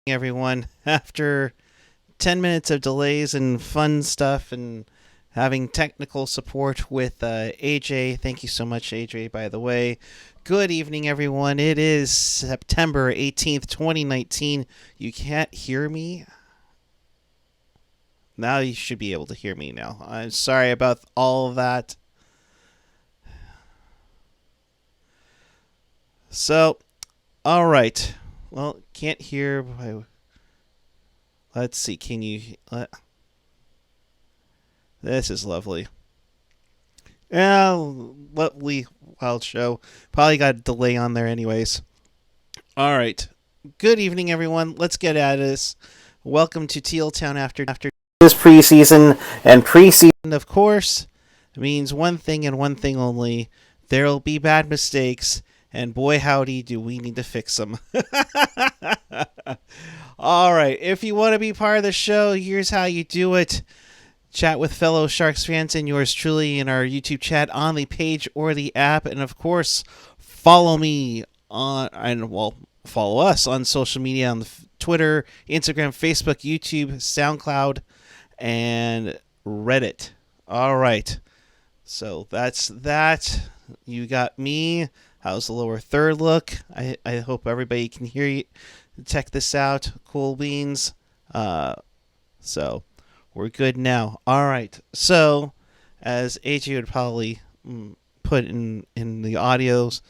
Everyone. After 10 minutes of delays and fun stuff and having technical support with AJ. Thank you so much, AJ, by the way. Good evening, everyone. It is September 18th, 2019. You can't hear me? Now you should be able to hear me now. I'm sorry about all of that. So, all right. Well, can't hear. Let's see. Can you? This is lovely. Yeah, lovely wild show. Probably got a delay on there, anyways. All right. Good evening, everyone. Let's get at this. Welcome to Teal Town after this preseason, and preseason, of course, means one thing and one thing only. There'll be bad mistakes, and boy, howdy, do we need to fix them. All right. If you want to be part of the show, here's how you do it. Chat with fellow Sharks fans and yours truly in our YouTube chat on the page or the app. And of course, follow me on, and well, follow us on social media on Twitter, Instagram, Facebook, YouTube, SoundCloud, and Reddit. All right. So that's that. You got me. How's the lower third look? I hope everybody can hear you. Check this out. Cool beans. So we're good now. All right. So, as AJ would probably put in the audios,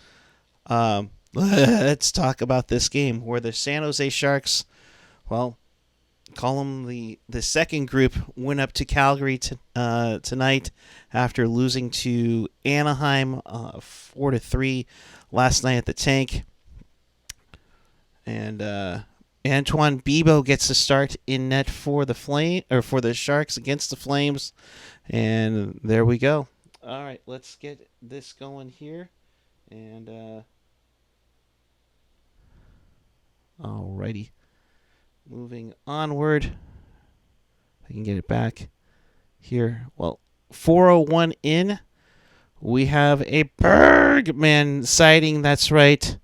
let's talk about this game where the San Jose Sharks, well, call them the second group, went up to Calgary tonight after losing to Anaheim 4-3 last night at the Tank. And Antoine Bibeau gets the start in net for the Sharks against the Flames, and there we go. All right, let's get this going here, and alrighty, moving onward. If I can get it back here. Well, 4:01 in, we have a Bergman sighting. That's right.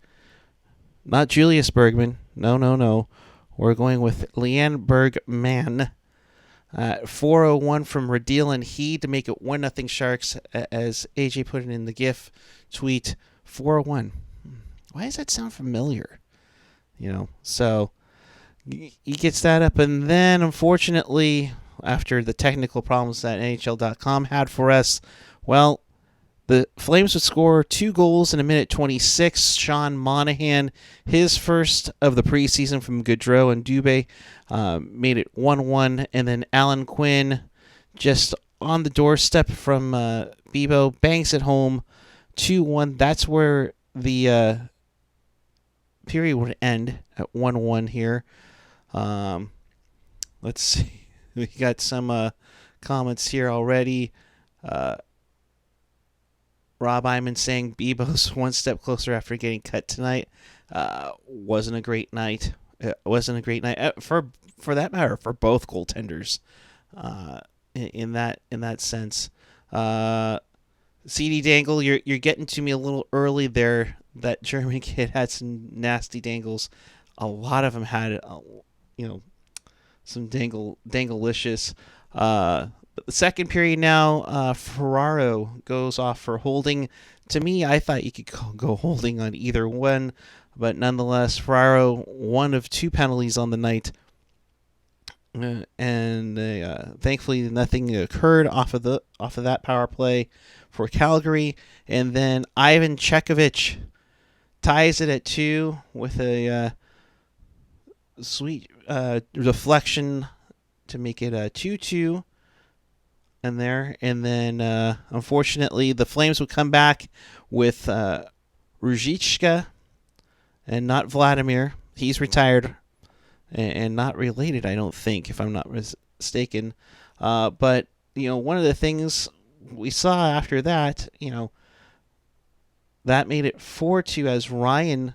Not Julius Bergman. No. We're going with Leanne Bergman. 4:01 from Radil and he to make it 1-0 Sharks, as AJ put it in the GIF tweet. 4:01. Why does that sound familiar? So he gets that up, and then unfortunately, after the technical problems that NHL.com had for us, well, the Flames would score 2 goals in a minute 26. Sean Monahan, his first of the preseason from Gaudreau and Dubé, made it 1-1. And then Alan Quinn, just on the doorstep from Bibeau, bangs it home 2-1. That's where the period would end at 1-1 here. Let's see. We got some comments here already. Rob Iman saying Bibeau's one step closer after getting cut tonight. Wasn't a great night. For that matter, for both goaltenders. In that sense. CD Dangle, you're getting to me a little early there. That German kid had some nasty dangles. A lot of them had, some danglelicious. The second period now, Ferraro goes off for holding. To me, I thought you could go holding on either one, but nonetheless, Ferraro, one of 2 penalties on the night, and thankfully nothing occurred off of that power play for Calgary. And then Ivan Chekovich ties it at 2 with a sweet deflection to make it a 2-2. And then unfortunately the Flames would come back with Ruzicka and not Vladimir. He's retired and not related, I don't think, if I'm not mistaken. But one of the things we saw after that, that made it 4-2 as Ryan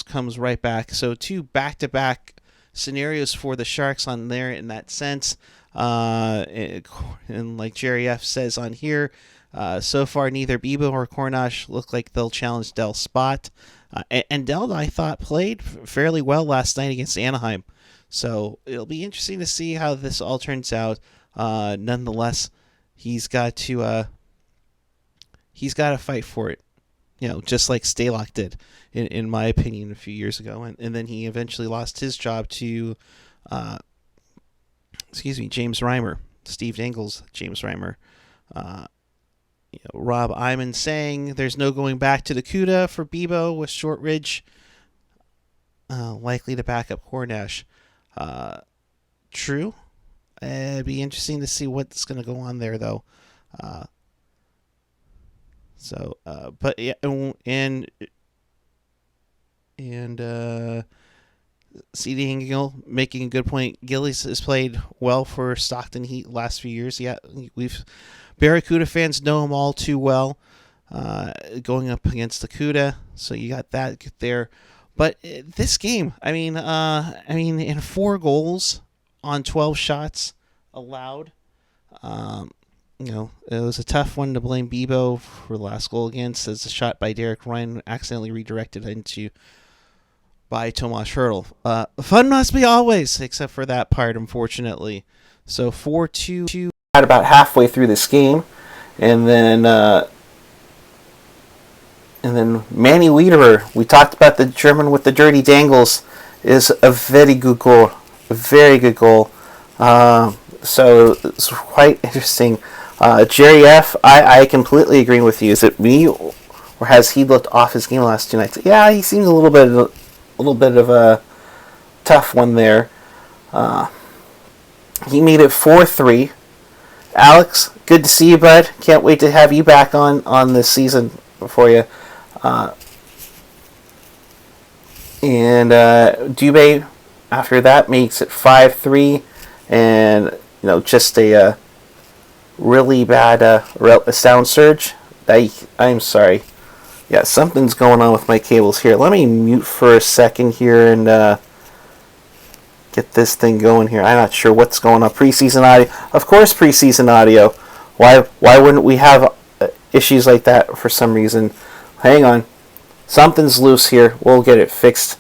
comes right back. So 2 back-to-back scenarios for the Sharks on there in that sense. And like Jerry F says on here, so far neither Bibeau or Cornash look like they'll challenge Dell's spot. And Dell, I thought, played fairly well last night against Anaheim. So it'll be interesting to see how this all turns out. Nonetheless, he's got to fight for it. Just like Stalock did, in my opinion, a few years ago, and then he eventually lost his job to, James Reimer, Steve Dangle's James Reimer. Rob Iman saying there's no going back to the CUDA for Bebo with Shortridge likely to back up Hornash. True. It'd be interesting to see what's going to go on there, though. But yeah, and CD Hingill making a good point. Gillies has played well for Stockton Heat last few years. Yeah, Barracuda fans know him all too well. Going up against the CUDA, so you got that there. But this game, in 4 goals on 12 shots allowed, it was a tough one to blame Bebo for the last goal against, as a shot by Derek Ryan accidentally redirected by Tomas Hurdle. Fun must be always, except for that part, unfortunately. So 4-2 at about halfway through this game, and then Manny Wiederer, we talked about the German with the dirty dangles, is a very good goal. A very good goal. So it's quite interesting. Jerry F., I completely agree with you. Is it me, or has he looked off his game the last 2 nights? Yeah, he seems a little bit of a tough one there. He made it 4-3. Alex, good to see you, bud. Can't wait to have you back on this season for you. And Dubé, after that, makes it 5-3. And, just a really bad sound surge. I'm sorry. Yeah, something's going on with my cables here. Let me mute for a second here and get this thing going here. I'm not sure what's going on. Preseason audio. Of course, preseason audio. Why wouldn't we have issues like that for some reason? Hang on. Something's loose here. We'll get it fixed.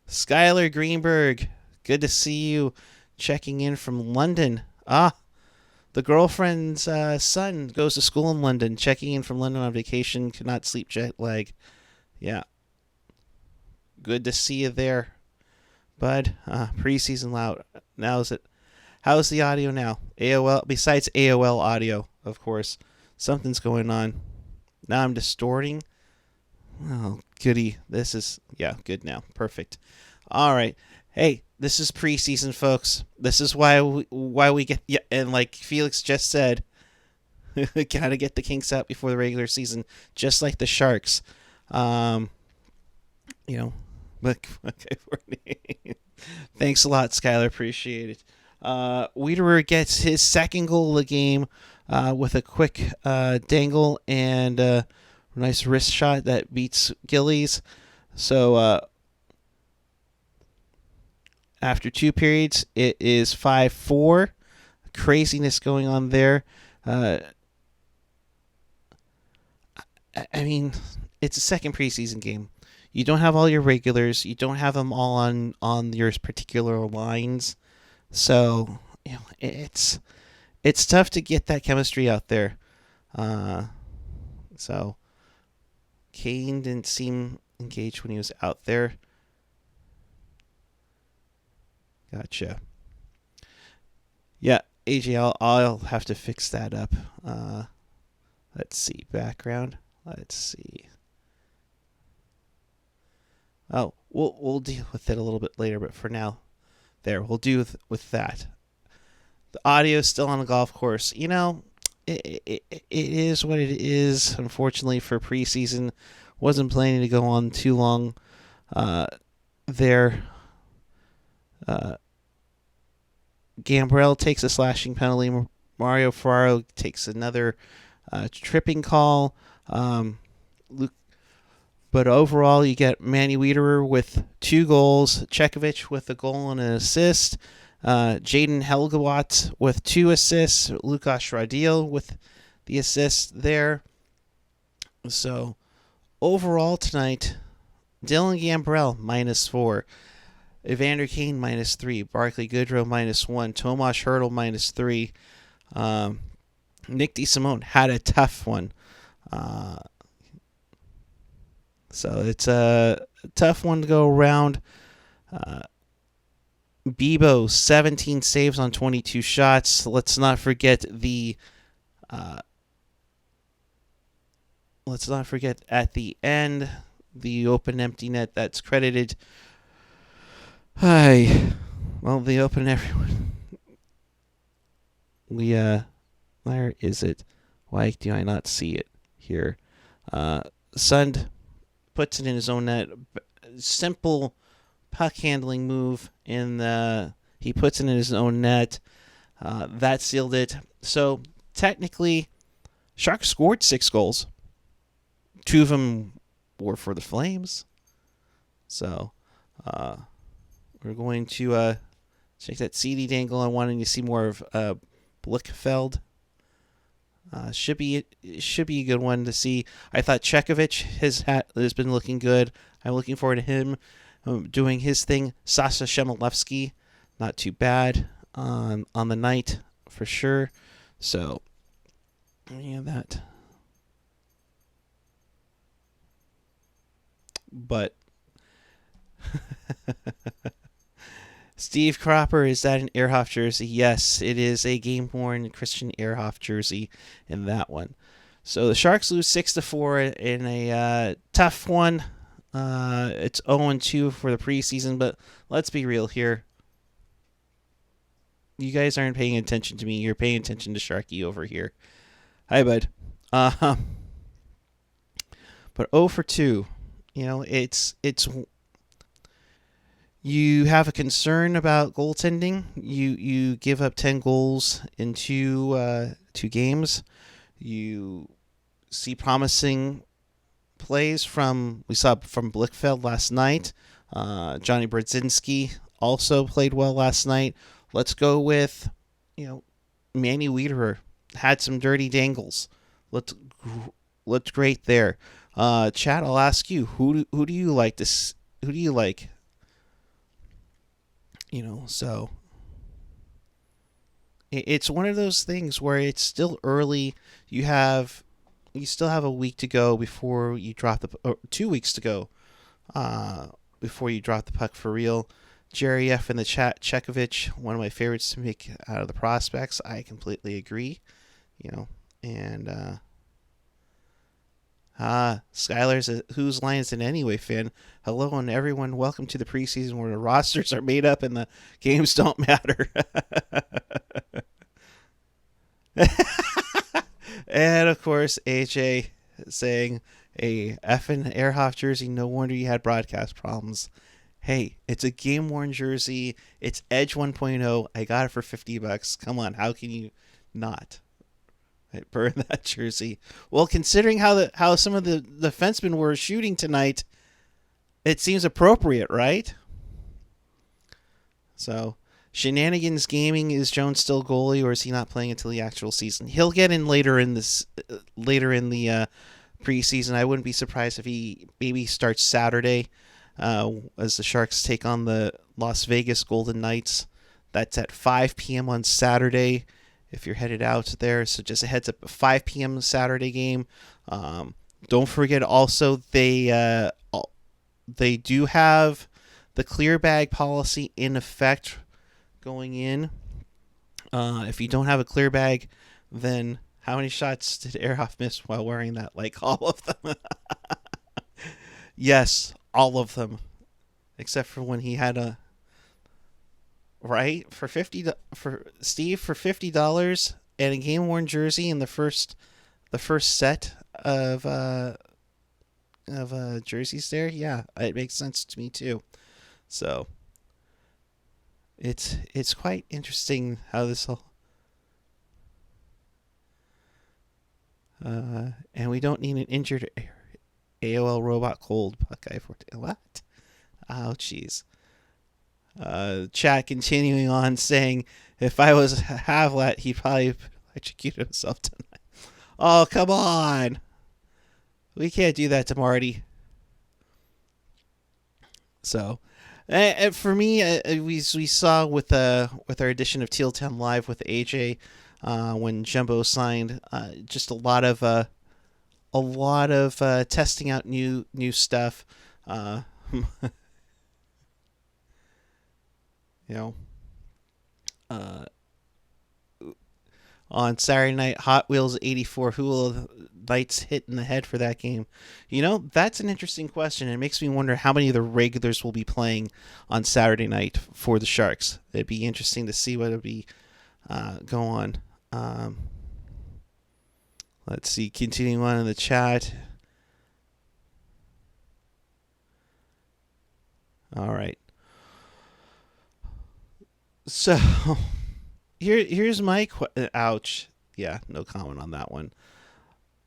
Skylar Greenberg, good to see you. Checking in from London. The girlfriend's son goes to school in London. Checking in from London on vacation. Could not sleep, jet lag. Yeah. Good to see you there, bud. Preseason loud. How's the audio now? AOL, besides AOL audio, of course. Something's going on. Now I'm distorting. Oh, goody. This is, good now. Perfect. All right. Hey, this is preseason, folks. This is why we get, and like Felix just said, gotta get the kinks out before the regular season, just like the Sharks. Look, okay. Thanks a lot, Skylar. Appreciate it. Wiederer gets his second goal of the game with a quick dangle and a nice wrist shot that beats Gillies. So after 2 periods, it is 5-4. Craziness going on there. It's a second preseason game. You don't have all your regulars. You don't have them all on your particular lines. So, it's tough to get that chemistry out there. So, Kane didn't seem engaged when he was out there. Gotcha. Yeah, AJ, I'll have to fix that up. Let's see. Background. Let's see. Oh, we'll deal with it a little bit later, but for now, we'll do with that. The audio is still on the golf course. It is what it is. Unfortunately for preseason, wasn't planning to go on too long there. Gambrell takes a slashing penalty. Mario Ferraro takes another tripping call. But overall, you get Manny Wiederer with 2 goals, Chekovic with a goal and an assist, Jaden Helgewat with 2 assists, Lukas Radil with the assist there. So overall tonight, Dylan Gambrell -4. Evander Kane -3, Barclay Goodrow -1, Tomas Hertl -3. Nick DeSimone had a tough one. So it's a tough one to go around. Bebo, 17 saves on 22 shots. Let's not forget at the end, the open empty net that's credited. The open everyone. Where is it? Why do I not see it here? Sund puts it in his own net. Simple puck handling move, and he puts it in his own net. That sealed it. So technically, Sharks scored 6 goals. 2 of them were for the Flames. So we're going to check that CD dangle on wanting to see more of Blichfeld. Should be a good one to see. I thought Chekovich has been looking good. I'm looking forward to him doing his thing. Sasha Shemilevsky, not too bad on the night for sure. So yeah, that. But Steve Cropper, is that an Ehrhoff jersey? Yes, it is a game-worn Christian Ehrhoff jersey in that one. So the Sharks lose 6-4 in a tough one. It's 0-2 for the preseason, but let's be real here. You guys aren't paying attention to me. You're paying attention to Sharky over here. Hi, bud. But 0-2. You know, it's you have a concern about goaltending. You give up 10 goals in two games. You see promising plays we saw from Blichfeld last night. Johnny Brodzinski also played well last night. Let's go with, Manny Wiederer had some dirty dangles. Looked great there. Chad, I'll ask you, who do you like who do you like? So it's one of those things where it's still early. You still have a week to go before you drop 2 weeks to go before you drop the puck for real. Jerry F in the chat, Chekovich, one of my favorites to make out of the prospects. I completely agree. And Skylar's Whose Line Is It Anyway fan. Hello and everyone, welcome to the preseason where the rosters are made up and the games don't matter. And of course, AJ saying, a effing Ehrhoff jersey, no wonder you had broadcast problems. Hey, it's a game-worn jersey. It's Edge 1.0. I got it for $50. Come on, how can you not? Burn that jersey. Well, considering how some of the defensemen were shooting tonight, it seems appropriate, right? So, Shenanigans Gaming, is Jones still goalie, or is he not playing until the actual season? He'll get in later in the preseason. I wouldn't be surprised if he maybe starts Saturday as the Sharks take on the Las Vegas Golden Knights. That's at 5 p.m. on Saturday if you're headed out there. So just a heads up, 5 p.m. Saturday game. Don't forget also they do have the clear bag policy in effect going in. If you don't have a clear bag, then how many shots did Ehrhoff miss while wearing that? Like all of them. Yes, all of them, except for when he had a for $50 and a game worn jersey in the first set of jerseys there. Yeah, it makes sense to me too. So it's quite interesting how this all. And we don't need an injured AOL robot cold Buckeye for what? Oh, jeez. Chat continuing on saying, if I was Havlat, he probably executed himself tonight. Oh, come on. We can't do that to Marty. So, For me, we saw with our edition of Teal Town Live with AJ when Jumbo signed, just a lot of testing out new stuff. Uh, you know, uh, on Saturday night, Hot Wheels 84. Who will Knights hit in the head for that game? That's an interesting question. It makes me wonder how many of the regulars will be playing on Saturday night for the Sharks. It'd be interesting to see what it'll be go on. Um, let's see. Continuing on in the chat. All right. So here's my ouch. Yeah, no comment on that one.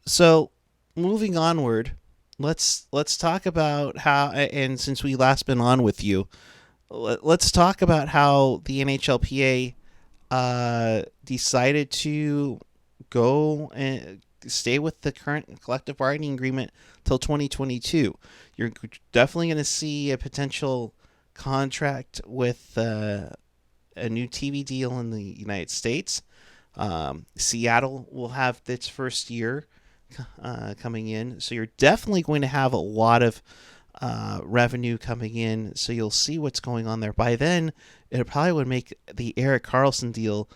So moving onward, let's talk about how, and since we last been on with you, let's talk about how the NHLPA decided to go and stay with the current collective bargaining agreement till 2022. You're definitely going to see a potential contract with a new TV deal in the United States. Seattle will have its first year coming in, so you're definitely going to have a lot of revenue coming in. So you'll see what's going on there. By then, it probably would make the Erik Karlsson deal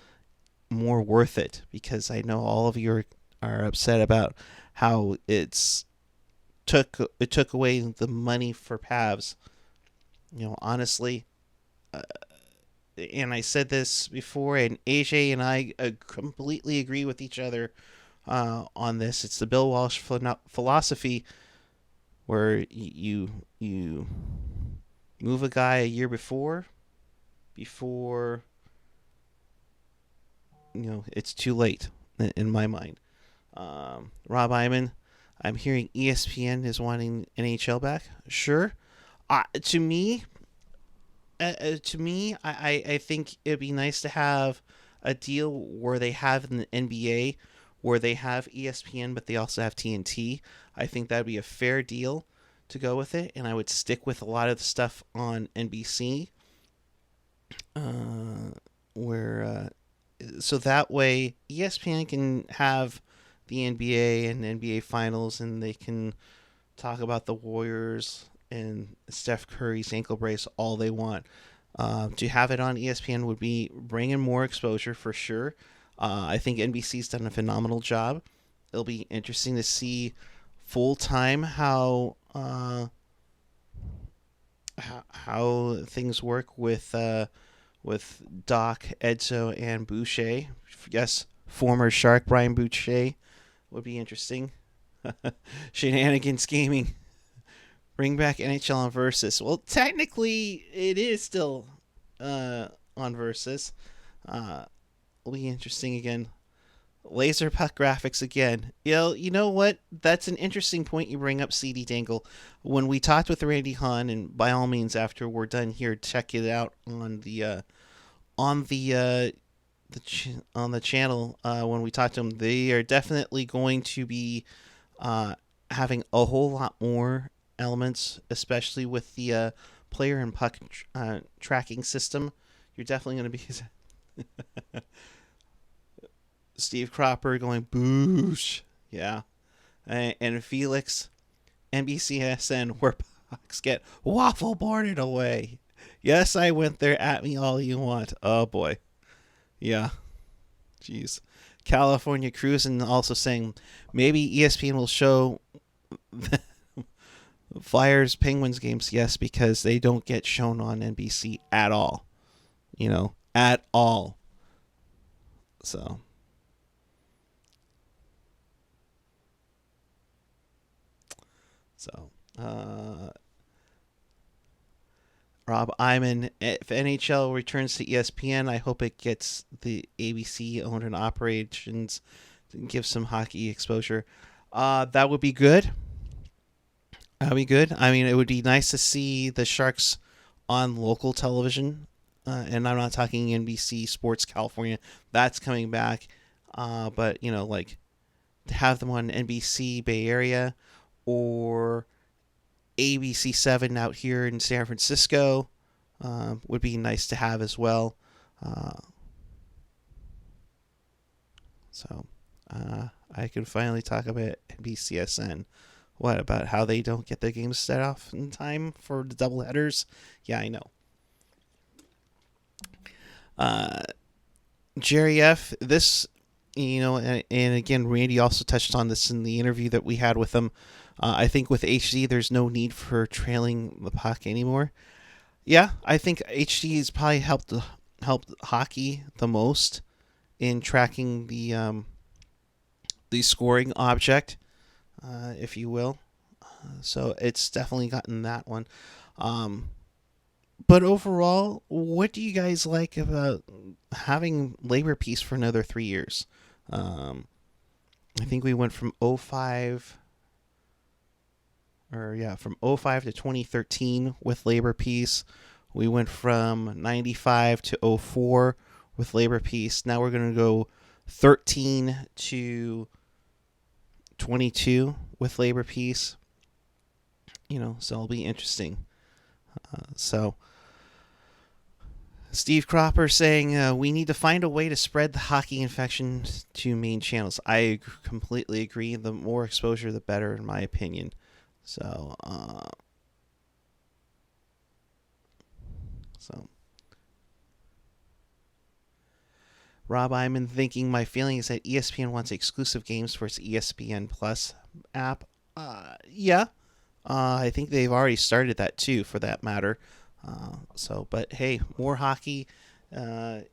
more worth it, because I know all of you are upset about how it took away the money for Pavs. Honestly, and I said this before, and AJ and I completely agree with each other on this. It's the Bill Walsh philosophy, where you move a guy a year before it's too late in my mind. Rob Iman, I'm hearing ESPN is wanting NHL back. Sure. To me, I think it'd be nice to have a deal where they have in the NBA, where they have ESPN, but they also have TNT. I think that'd be a fair deal to go with it, and I would stick with a lot of the stuff on NBC, where so that way ESPN can have the NBA and NBA Finals, and they can talk about the Warriors and Steph Curry's ankle brace all they want. To have it on ESPN would be bringing more exposure for sure. I think NBC's done a phenomenal job. It'll be interesting to see full time how things work with Doc, Edzo, and Boucher. Yes, former Shark Brian Boucher would be interesting. Shenanigans Gaming. Bring back NHL on Versus. Well, technically, it is still on Versus. Will be interesting again. Laser puck graphics again. You know what? That's an interesting point you bring up, CD Dangle. When we talked with Randy Hahn, and by all means, after we're done here, check it out on the on the channel. When we talked to them, they are definitely going to be having a whole lot more elements, especially with the player and puck tracking system. You're definitely going to be Steve Cropper going boosh, yeah, and Felix, NBCSN, where pucks get waffle boarded away. Yes, I went there. At me all you want. Oh boy, yeah, jeez. California Cruising also saying maybe ESPN will show Flyers Penguins games. Yes, because they don't get shown on NBC at all. At all. So. Rob Iman, if NHL returns to ESPN, I hope it gets the ABC owned and operations to give some hockey exposure. That would be good. That would be good. I mean, it would be nice to see the Sharks on local television, and I'm not talking NBC Sports California. That's coming back. But like to have them on NBC Bay Area or ABC 7 out here in San Francisco, would be nice to have as well. So I can finally talk about BCSN. What about how they don't get their games set off in time for the doubleheaders? Yeah, I know. Jerry F, this, and again, Randy also touched on this in the interview that we had with him. I think with HD, there's no need for trailing the puck anymore. Yeah, I think HD has probably helped hockey the most in tracking the scoring object, if you will. So it's definitely gotten that one. But overall, what do you guys like about having labor peace for another 3 years? I think we went from 05 from 05 to 2013 with labor peace. We went from 95 to 04 with labor peace. Now we're going to go 13 to 22 with labor peace. So it'll be interesting. So Steve Cropper saying we need to find a way to spread the hockey infection to main channels. I completely agree. The more exposure, the better, in my opinion. So Rob Iman thinking, my feeling is that ESPN wants exclusive games for its ESPN Plus app. Yeah. I think they've already started that too, for that matter. But hey, more hockey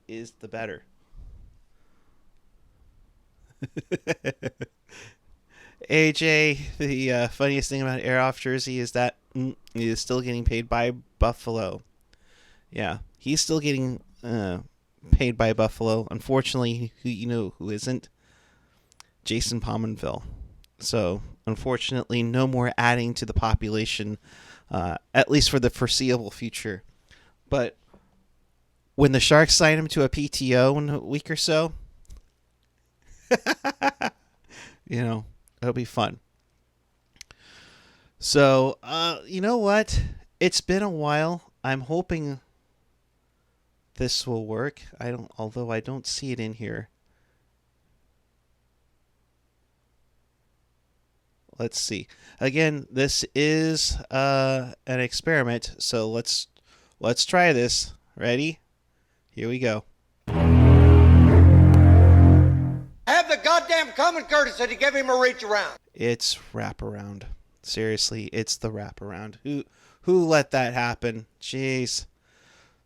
is the better. AJ, the funniest thing about Air Off Jersey is that he is still getting paid by Buffalo. Yeah, he's still getting paid by Buffalo. Unfortunately, who isn't? Jason Pominville. So, unfortunately, no more adding to the population, at least for the foreseeable future. But when the Sharks sign him to a PTO in a week or so, it'll be fun. So, you know what? It's been a while. I'm hoping this will work. Although I don't see it in here. Let's see. Again, this is an experiment, so let's try this. Ready? Here we go. Have the goddamn common courtesy to give him a reach around. It's wraparound. Seriously, it's the wraparound. Who let that happen? Jeez.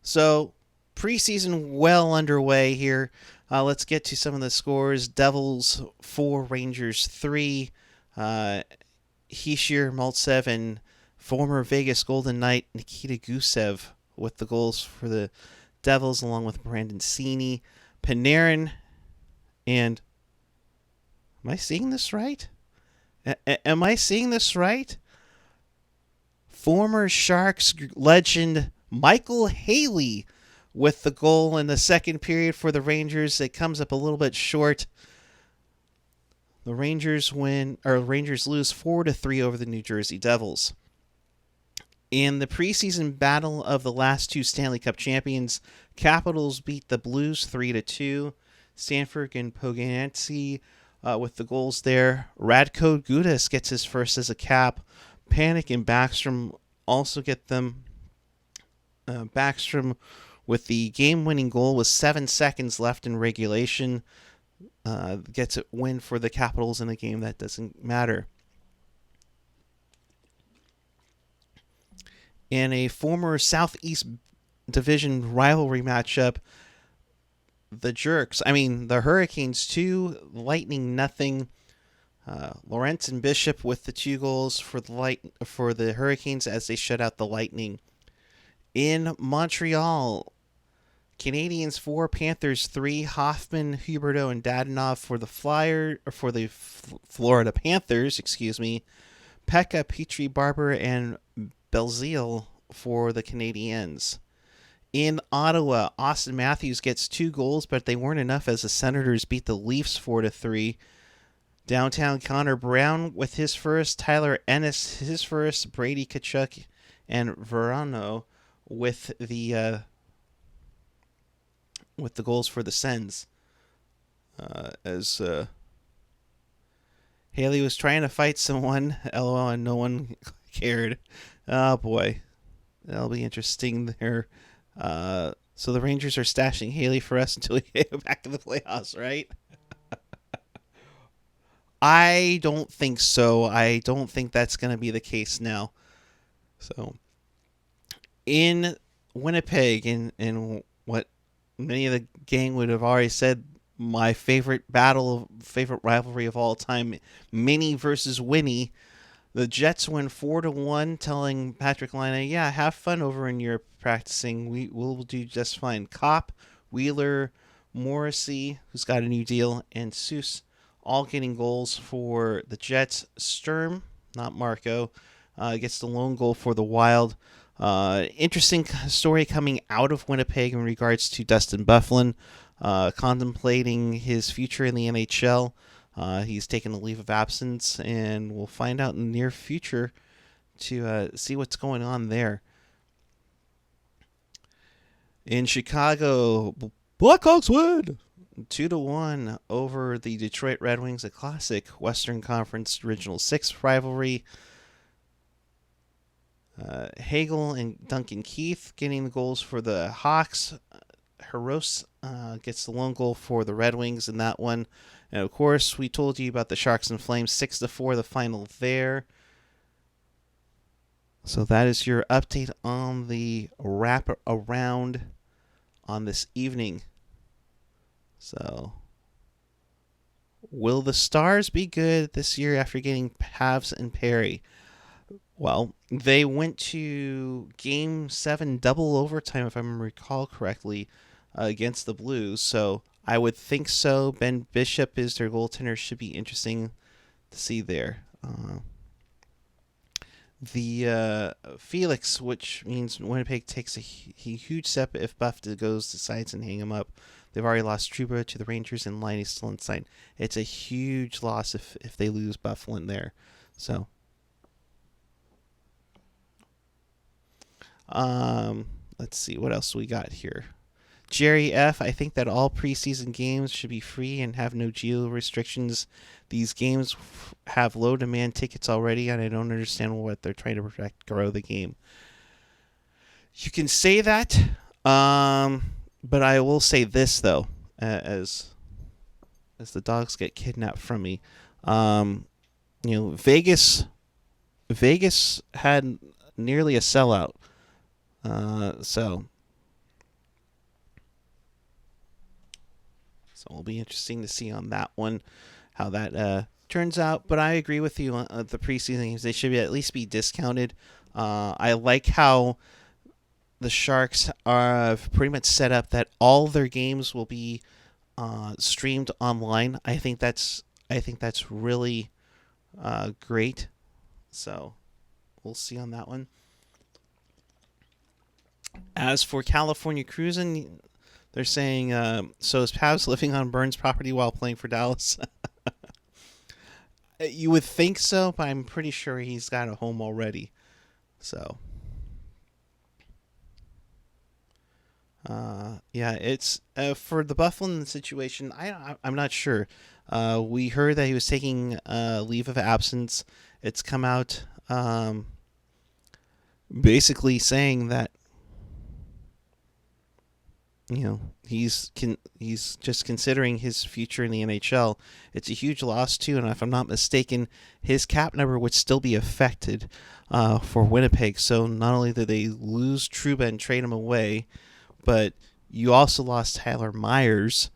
So, preseason well underway here. Let's get to some of the scores. Devils 4, Rangers 3. Hishir Maltsev and former Vegas Golden Knight Nikita Gusev with the goals for the Devils, along with Brandon Seney, Panarin, and am I seeing this right? Am I seeing this right? Former Sharks legend Michael Haley with the goal in the second period for the Rangers. It comes up a little bit short. The Rangers lose 4-3 over the New Jersey Devils. In the preseason battle of the last two Stanley Cup champions, Capitals beat the Blues 3-2. Sanford and Poganancy with the goals there. Radko Gudas gets his first as a Cap. Panic and Backstrom also get them. Backstrom with the game-winning goal with 7 seconds left in regulation. Gets a win for the Capitals in a game that doesn't matter. In a former Southeast Division rivalry matchup, the Hurricanes 2, Lightning nothing. Lawrence and Bishop with the 2 goals for the Hurricanes as they shut out the Lightning. In Montreal, Canadiens 4, Panthers 3, Hoffman, Huberdeau, and Dadonov for the Florida Panthers, Pekka, Petrie, Barber, and Belzile for the Canadiens. In Ottawa, Austin Matthews gets 2 goals, but they weren't enough as the Senators beat the Leafs 4-3. Downtown, Connor Brown with his first, Tyler Ennis his first, Brady Tkachuk and Verano with the goals for the Sens. As Haley was trying to fight someone, LOL, and no one cared. Oh boy, that'll be interesting there. So the Rangers are stashing Haley for us until we get back to the playoffs, right? I don't think so. I don't think that's going to be the case now. So in Winnipeg, in what many of the gang would have already said, my favorite rivalry of all time, Minnie versus Winnie. The Jets win 4-1, telling Patrick Laine, "Yeah, have fun over in Europe practicing. We'll do just fine." Cop, Wheeler, Morrissey, who's got a new deal, and Seuss, all getting goals for the Jets. Sturm, not Marco, gets the lone goal for the Wild. Interesting story coming out of Winnipeg in regards to Dustin Byfuglien, contemplating his future in the NHL. He's taken a leave of absence, and we'll find out in the near future to see what's going on there. In Chicago, Blackhawks win 2-1 over the Detroit Red Wings, a classic Western Conference Original Six rivalry. Hagel and Duncan Keith getting the goals for the Hawks. Haros gets the lone goal for the Red Wings in that one. And of course, we told you about the Sharks and Flames, 6-4, the final there. So that is your update on the wrap around on this evening. So, will the Stars be good this year after getting Pavs and Perry? Well, they went to Game 7 double overtime, if I recall correctly, against the Blues. So I would think so. Ben Bishop is their goaltender. Should be interesting to see there. The Felix, which means Winnipeg takes a huge step if Buff decides and hang him up. They've already lost Trouba to the Rangers, and Line is still inside. It's a huge loss if they lose Byfuglien there. So, let's see what else we got here. Jerry F., I think that all preseason games should be free and have no geo restrictions. These games have low demand tickets already, and I don't understand what they're trying to grow the game. You can say that, but I will say this, though, as the dogs get kidnapped from me. Vegas had nearly a sellout. So it'll be interesting to see on that one how that turns out. But I agree with you on the preseason games. They should at least be discounted. I like how the Sharks are pretty much set up that all their games will be streamed online. I think that's really great. So we'll see on that one. As for California cruising, they're saying, so is Pavs living on Burns' property while playing for Dallas? You would think so, but I'm pretty sure he's got a home already. So, yeah, it's for the Byfuglien situation. I'm not sure. We heard that he was taking leave of absence. It's come out basically saying that he's just considering his future in the NHL. It's a huge loss too, and if I'm not mistaken, his cap number would still be affected for Winnipeg. So not only did they lose Trouba and trade him away, but you also lost Tyler Myers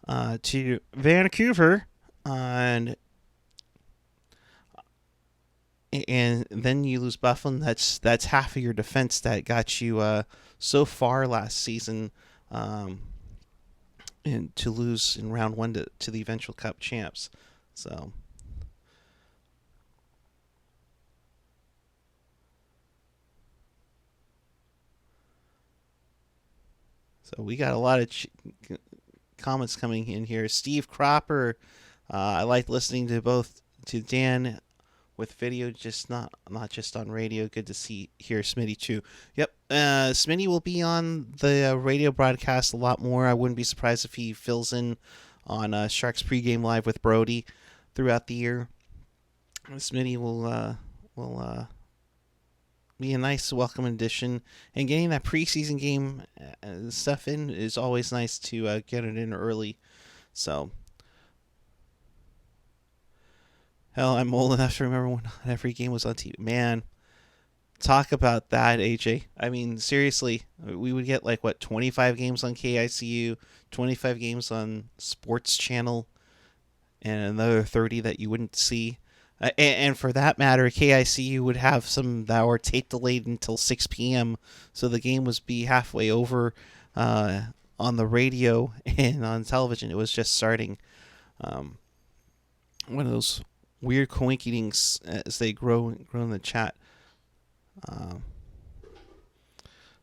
to Vancouver, and then you lose Byfuglien. That's half of your defense that got you so far last season. And to lose in round one to the eventual Cup champs. So we got a lot of comments coming in here. Steve Cropper, I like listening to Dan with video, just not just on radio. Good to hear Smitty too. Yep, Smitty will be on the radio broadcast a lot more. I wouldn't be surprised if he fills in on Sharks pregame live with Brody throughout the year. Smitty will be a nice welcome addition, and getting that preseason game stuff in is always nice to get it in early. So, hell, I'm old enough to remember when not every game was on TV. Man, talk about that, AJ. I mean, seriously, we would get 25 games on KICU, 25 games on Sports Channel, and another 30 that you wouldn't see. And for that matter, KICU would have some that were tape delayed until 6 p.m. So the game was be halfway over on the radio and on television. It was just starting. One of those weird coinkydinks as they grow in the chat.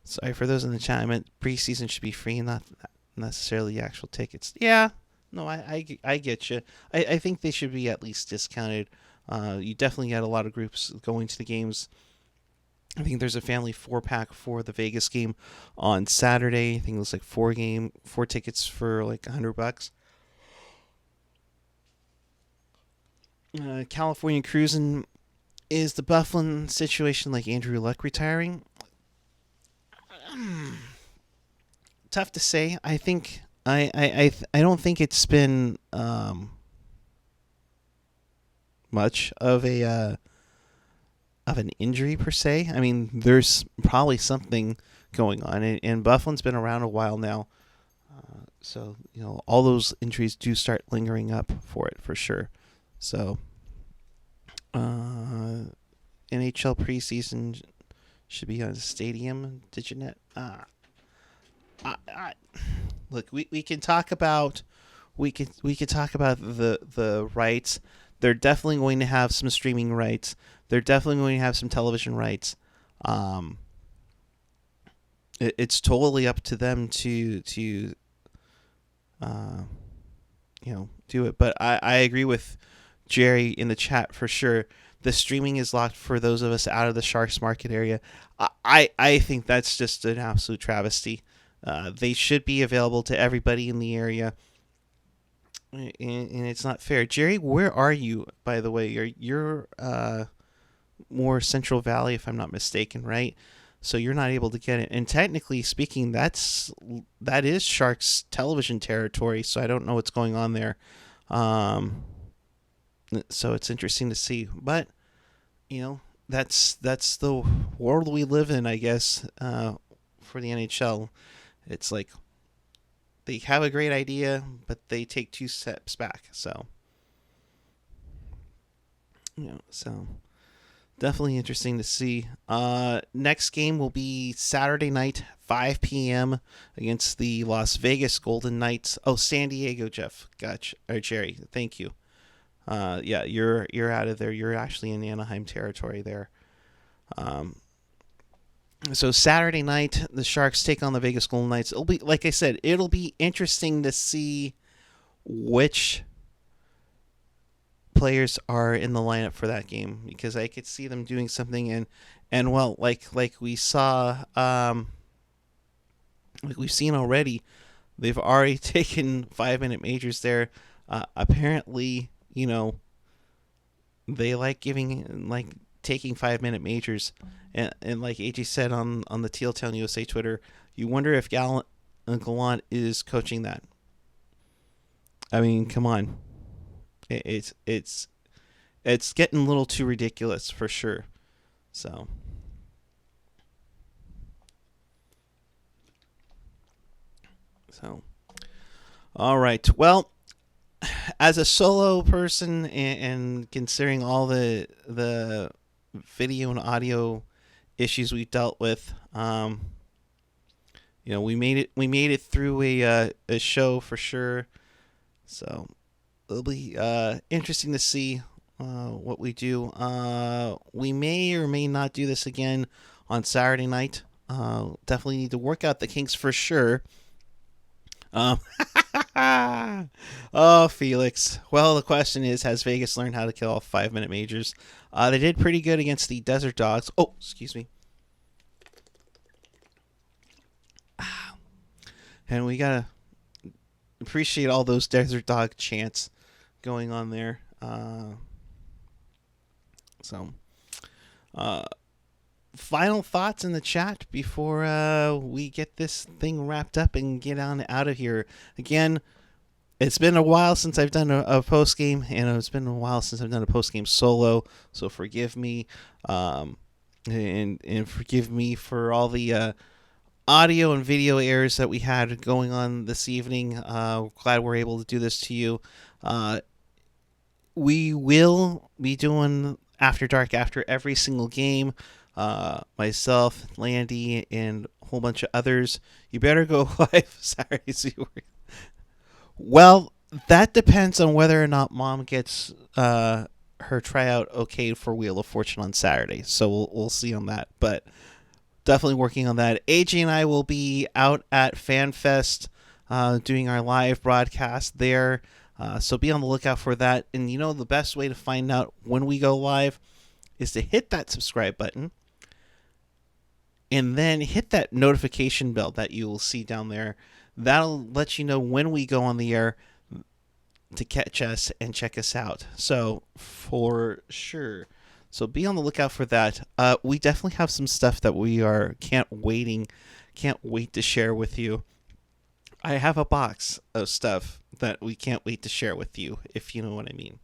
Sorry for those in the chat. I meant preseason should be free, not necessarily actual tickets. Yeah, no, I get you. I think they should be at least discounted. You definitely get a lot of groups going to the games. I think there's a family 4-pack for the Vegas game on Saturday. I think it was 4 tickets for $100. California Cruising, is the Bufflin situation like Andrew Luck retiring? Tough to say. I think I don't think it's been much of an injury per se. I mean, there's probably something going on, and Bufflin's been around a while now, so all those injuries do start lingering up for it for sure. So, NHL preseason should be on Stadium Diginet. Look, we can talk about we could talk about the rights. They're definitely going to have some streaming rights. They're definitely going to have some television rights. It's totally up to them to do it. But I agree with Jerry in the chat for sure. The streaming is locked for those of us out of the Sharks market area. I think that's just an absolute travesty. They should be available to everybody in the area. And it's not fair. Jerry, where are you, by the way? You're more Central Valley, if I'm not mistaken, right? So you're not able to get it. And technically speaking, that is Sharks television territory, so I don't know what's going on there. So it's interesting to see. But, that's the world we live in, I guess, for the NHL. It's like they have a great idea, but they take 2 steps back. So, so definitely interesting to see. Next game will be Saturday night, 5 p.m. against the Las Vegas Golden Knights. Oh, San Diego, Jeff. Gotcha. Or Jerry, thank you. Yeah, you're out of there. You're actually in Anaheim territory there. So Saturday night, the Sharks take on the Vegas Golden Knights. It'll be, like I said, it'll be interesting to see which players are in the lineup for that game, because I could see them doing something and well, like we saw, like we've seen already, they've already taken 5-minute majors there. Apparently, they like taking 5-minute majors. And like AJ said on the Teal Town USA Twitter, you wonder if Gallant is coaching that. I mean, come on, it's getting a little too ridiculous for sure. So, all right. Well, as a solo person and considering all the video and audio issues we dealt with, we made it through a show for sure. So it'll be interesting to see what we do. We may or may not do this again on Saturday night. Definitely need to work out the kinks for sure. Oh, Felix. Well, the question is, has Vegas learned how to kill off 5-minute majors? They did pretty good against the Desert Dogs. Oh, excuse me. And we gotta appreciate all those desert dog chants going on there. So, uh, final thoughts in the chat before we get this thing wrapped up and get on out of here. Again, it's been a while since I've done a post game, and it's been a while since I've done a post game solo. So forgive me, and forgive me for all the audio and video errors that we had going on this evening. Glad we're able to do this to you. We will be doing After Dark after every single game. Myself, Landy, and a whole bunch of others. You better go live. Sorry, well, that depends on whether or not Mom gets her tryout okayed for Wheel of Fortune on Saturday. So we'll see on that. But definitely working on that. AJ and I will be out at FanFest doing our live broadcast there. So be on the lookout for that. And you know, the best way to find out when we go live is to hit that subscribe button and then hit that notification bell that you will see down there. That'll let you know when we go on the air to catch us and check us out. So for sure. So be on the lookout for that. We definitely have some stuff that we can't wait to share with you. I have a box of stuff that we can't wait to share with you, if you know what I mean.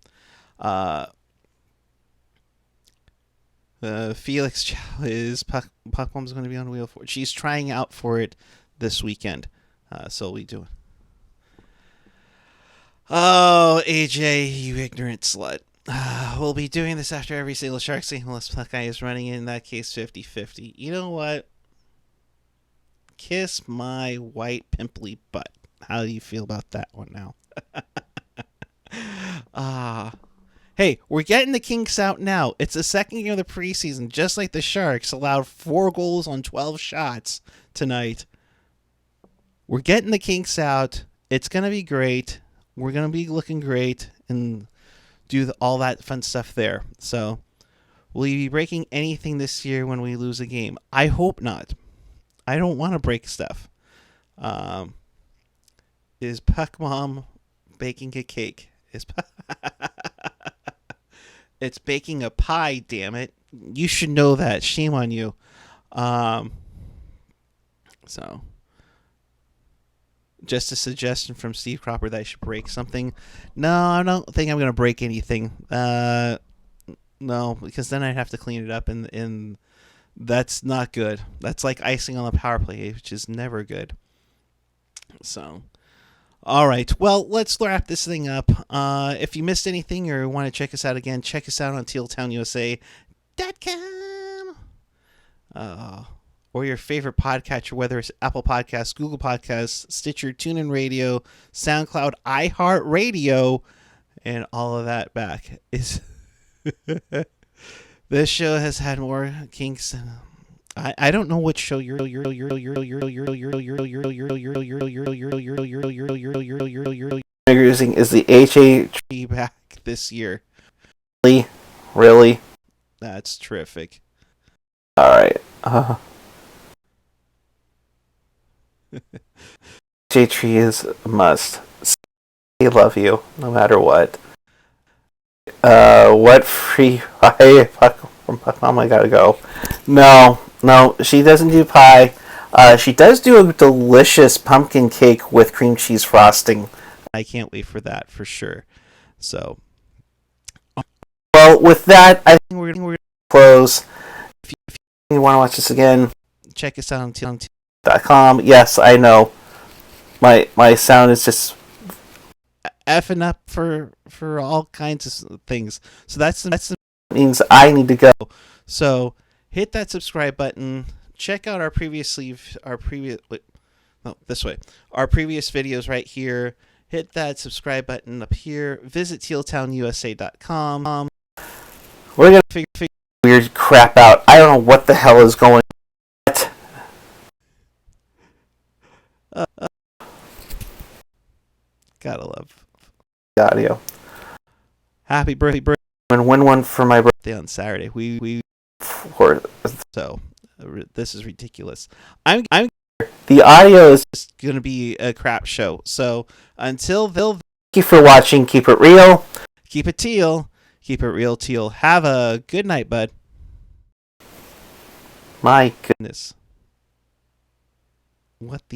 Felix is Puck Mom's going to be on Wheel for it. She's trying out for it this weekend. So we do it. Oh, AJ, you ignorant slut. We'll be doing this after every single Sharks game unless Puckeye is running in that case 50-50. You know what? Kiss my white pimply butt. How do you feel about that one now? Hey, we're getting the kinks out now. It's the second game of the preseason, just like the Sharks allowed 4 goals on 12 shots tonight. We're getting the kinks out. It's going to be great. We're going to be looking great and do all that fun stuff there. So, will you be breaking anything this year when we lose a game? I hope not. I don't want to break stuff. Is Puck Mom baking a cake? It's baking a pie, damn it. You should know that. Shame on you. So, just a suggestion from Steve Cropper that I should break something. No, I don't think I'm going to break anything. No, because then I'd have to clean it up, and that's not good. That's like icing on the power play, which is never good. So, all right. Well, let's wrap this thing up. If you missed anything or want to check us out again, check us out on tealtownusa.com. Or your favorite podcatcher, whether it's Apple Podcasts, Google Podcasts, Stitcher, TuneIn Radio, SoundCloud, iHeartRadio, and all of that back. This show has had more kinks. I don't know what show you're using is the HA back this year. Really? That's terrific. All right. HA is a must. I love you no matter what. What free pie from Puck Mom I gotta go. No, she doesn't do pie. She does do a delicious pumpkin cake with cream cheese frosting. I can't wait for that for sure. So, well, with that, I think we're gonna close. If you want to watch this again, check us out on teal.com. Yes, I know. My sound is just effing up for all kinds of things. So that's the means I need to go. So hit that subscribe button. Check out our previous videos right here. Hit that subscribe button up here. Visit tealtownusa.com. We're gonna figure weird crap out. I don't know what the hell is going on. Gotta love the audio. Happy birthday! And win one for my birthday on Saturday. So this is ridiculous. I'm The audio is It's going to be a crap show. So until they'll Thank you for watching. Keep it real. keep it teal, keep it real teal. Have a good night, bud. My goodness. Goodness. What the